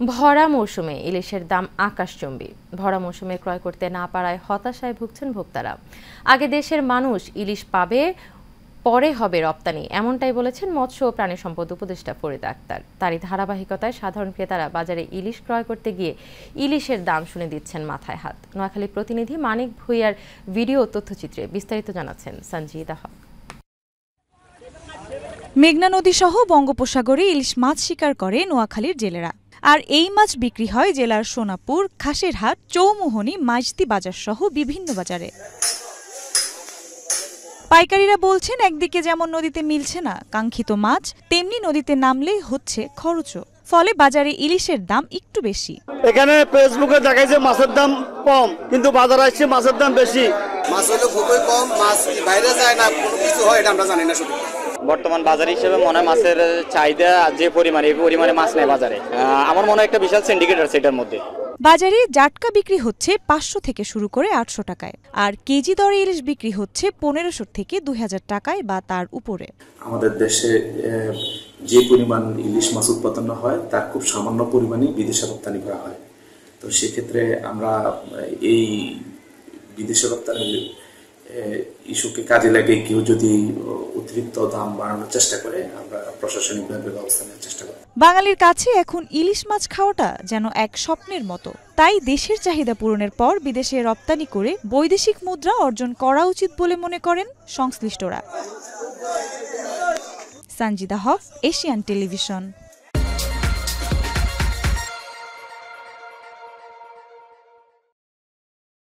ভরা মৌসুমে ইলিশের দাম আকাশচুম্বী। ভরা মৌসুমে ক্রয় করতে না পারায় হতাশায় ভুগছেন ভোক্তারা। আগে দেশের মানুষ ইলিশ পাবে, পরে হবে রপ্তানি, এমনটাই বলেছেন মৎস্য ও প্রাণী সম্পদ উপদেষ্টা ফরিদ আক্তার। তারই ধারাবাহিকতায় সাধারণ ক্রেতারা বাজারে ইলিশ ক্রয় করতে গিয়ে ইলিশের দাম শুনে দিচ্ছেন মাথায় হাত। নোয়াখালী প্রতিনিধি মানিক ভুঁইয়ার ভিডিও তথ্যচিত্রে বিস্তারিত জানাচ্ছেন সঞ্জিদা হক। মেঘনা নদী সহ বঙ্গোপসাগরে ইলিশ মাছ শিকার করে নোয়াখালীর জেলেরা। আর এই মাছ বিক্রি হয় জেলার সোনাপুর, খাসেরহাট, চৌমুহনী, মাইজদি বাজার সহ বিভিন্ন বাজারে। পাইকারীরা বলছেন, একদিকে যেমন নদীতে মিলছে না কাঙ্ক্ষিত মাছ, তেমনি নদীতে নামলে হচ্ছে খরচও। ফলে বাজারে ইলিশের দাম একটু বেশি। এখানে ফেসবুকে দেখাইছে মাছের দাম কম, কিন্তু বাজারে আসছে মাছের দাম বেশি। মাছ হলো খুবই কম, মাছ বাইরে যায় না, কোনো কিছু হয় এটা আমরা জানি না। শুধু বর্তমান বাজার হিসেবে মনে হয় মাছের চাহিদা যে পরিমাণে, এই পরিমাণে মাছ নেই বাজারে। আমার মনে হয় একটা বিশাল সিন্ডিকেট আছে এটার মধ্যে। বাজারে জাটকা বিক্রি হচ্ছে 500 থেকে শুরু করে 800 টাকায়, আর কেজি দরে ইলিশ বিক্রি হচ্ছে 1500 থেকে 2000 টাকায় বা তার উপরে। আমাদের দেশে যে পরিমাণ ইলিশ মাছ উৎপাদন হয় তার খুব সামান্য পরিমাণই বিদেশে রপ্তানি করা হয়। তো সেক্ষেত্রে আমরা এই বিদেশে রপ্তানির ইস্যুকে কাজে লাগে কেউ যদি অতিরিক্ত দাম বাড়ানোর চেষ্টা করে, আমরা প্রশাসনিকভাবে ব্যবস্থা নেওয়ার চেষ্টা করি। বাঙালির কাছে এখন ইলিশ মাছ খাওয়াটা যেন এক স্বপ্নের মতো। তাই দেশের চাহিদা পূরণের পর বিদেশে রপ্তানি করে বৈদেশিক মুদ্রা অর্জন করা উচিত বলে মনে করেন সংশ্লিষ্টরা। সঞ্জিদা হক, এশিয়ান টেলিভিশন।